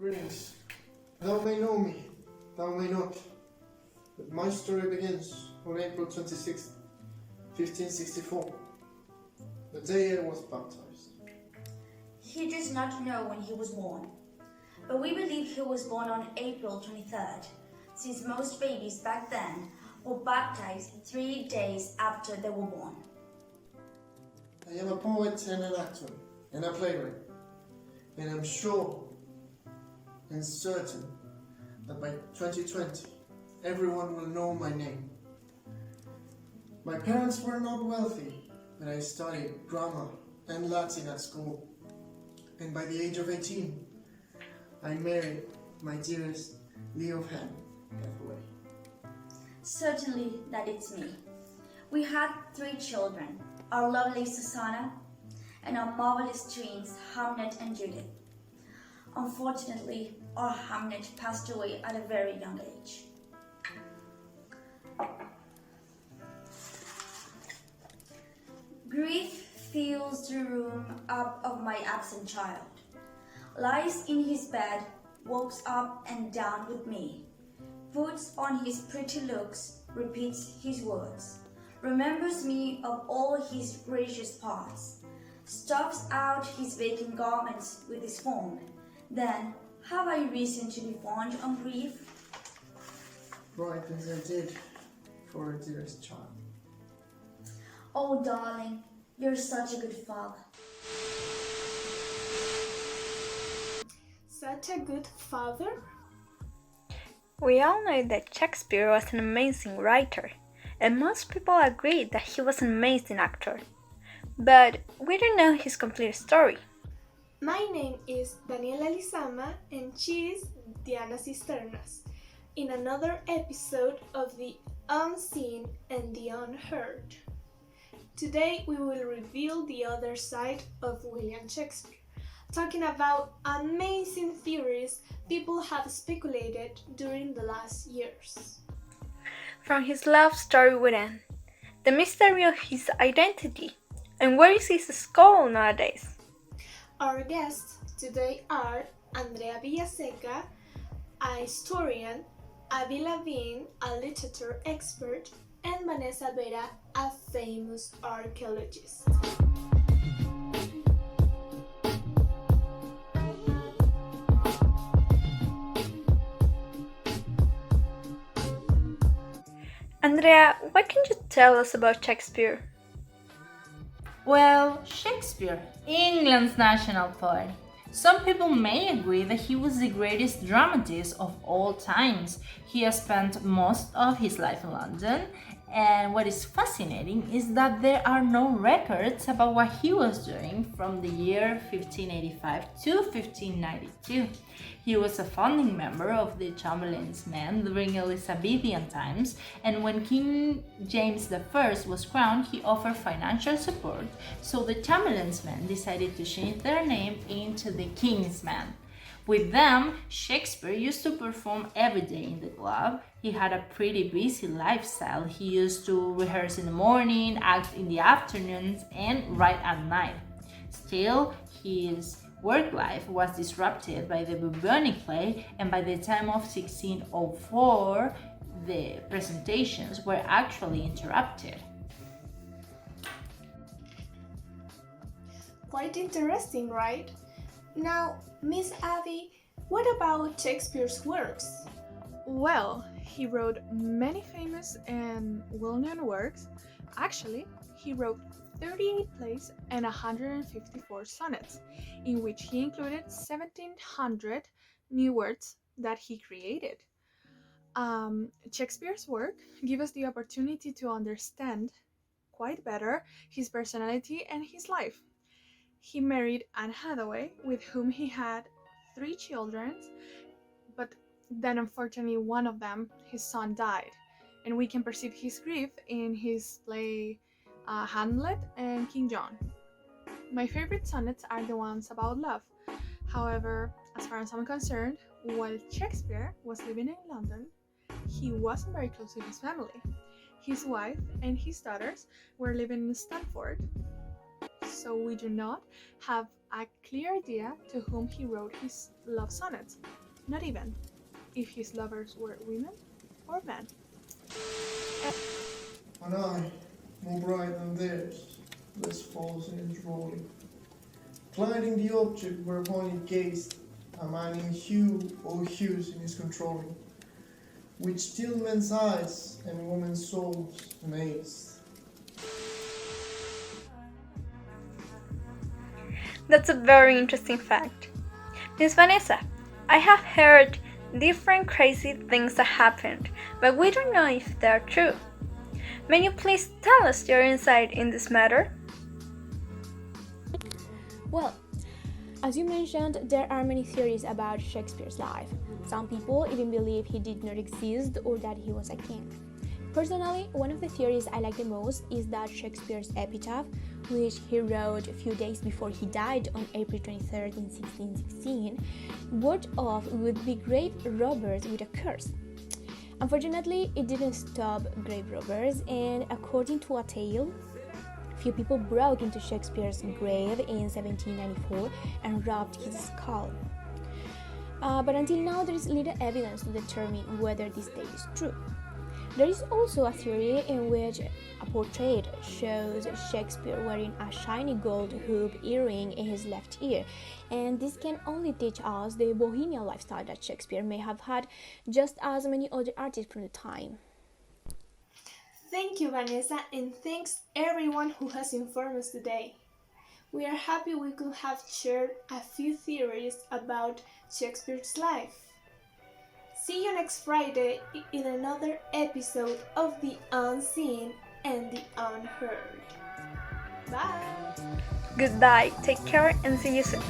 Greetings. Thou may know me, thou may not, but my story begins on April 26th, 1564, the day I was baptized. He does not know when he was born, but we believe he was born on April 23rd, since most babies back then were baptized 3 days after they were born. I am a poet and an actor and a playwright, and I'm sure and certain that by 2020 everyone will know my name. My parents were not wealthy, but I studied grammar and Latin at school, and by the age of 18 I married my dearest Leo hand, Hathaway. Certainly that it's me. We had 3 children, our lovely Susanna and our marvelous twins Hamnet and Judith. Unfortunately, our Hamnet passed away at a very young age. Grief fills the room up of my absent child. Lies in his bed, walks up and down with me, puts on his pretty looks, repeats his words, remembers me of all his gracious parts, stuffs out his vacant garments with his form. Then, have I reason to be fond of grief? Right as I did for a dearest child. Oh, darling, you're such a good father. Such a good father? We all know that Shakespeare was an amazing writer, and most people agree that he was an amazing actor. But we don't know his complete story. My name is Daniela Lizama and she is Dianna Cisternas, in another episode of The Unseen and the Unheard. Today we will reveal the other side of William Shakespeare, talking about amazing theories people have speculated during the last years. From his love story with Anne, the mystery of his identity, and where is his skull nowadays? Our guests today are Andrea Villaseca, a historian, Lavín, a literature expert, and Vanessa Vera, a famous archeologist. Andrea, what can you tell us about Shakespeare? Well, Shakespeare, England's national poet. Some people may agree that he was the greatest dramatist of all times. He has spent most of his life in London, and what is fascinating is that there are no records about what he was doing from the year 1585 to 1592. He was a founding member of the Chamberlain's Men during Elizabethan times, and when King James I was crowned, he offered financial support, so the Chamberlain's Men decided to change their name into the King's Men. With them, Shakespeare used to perform every day in the club. He had a pretty busy lifestyle. He used to rehearse in the morning, act in the afternoons, and write at night. Still, his work life was disrupted by the bubonic plague, and by the time of 1604, the presentations were actually interrupted. Quite interesting, right? Now, Miss Abby, what about Shakespeare's works? Well, he wrote many famous and well-known works. Actually, he wrote 38 plays and 154 sonnets, in which he included 1,700 new words that he created. Shakespeare's work gives us the opportunity to understand quite better his personality and his life. He married Anne Hathaway, with whom he had 3 children, but then unfortunately one of them, his son, died, and we can perceive his grief in his play Hamlet and King John. My favorite sonnets are the ones about love. However, as far as I'm concerned, while Shakespeare was living in London, he wasn't very close to his family. His wife and his daughters were living in Stanford, so we do not have a clear idea to whom he wrote his love sonnets. not even if his lovers were women or men. An eye more bright than theirs, less false in its rolling, gliding the object whereupon it gazed, a man in hue or hues in his controlling, which still men's eyes and women's souls amazed. That's a very interesting fact. Miss Vanessa, I have heard different crazy things that happened, but we don't know if they're true. May you please tell us your insight in this matter? Well, as you mentioned, there are many theories about Shakespeare's life. Some people even believe he did not exist or that he was a king. Personally, one of the theories I like the most is that Shakespeare's epitaph, which he wrote a few days before he died on April 23rd in 1616, ward off would be grave robbers with a curse. Unfortunately, it didn't stop grave robbers, and according to a tale, few people broke into Shakespeare's grave in 1794 and robbed his skull. But until now, there is little evidence to determine whether this tale is true. There is also a theory in which a portrait shows Shakespeare wearing a shiny gold hoop earring in his left ear, and this can only teach us the bohemian lifestyle that Shakespeare may have had, just as many other artists from the time. Thank you, Vanessa, and thanks everyone who has informed us today. We are happy we could have shared a few theories about Shakespeare's life. See you next Friday in another episode of The Unseen and the Unheard. Bye! Goodbye, take care, and see you soon.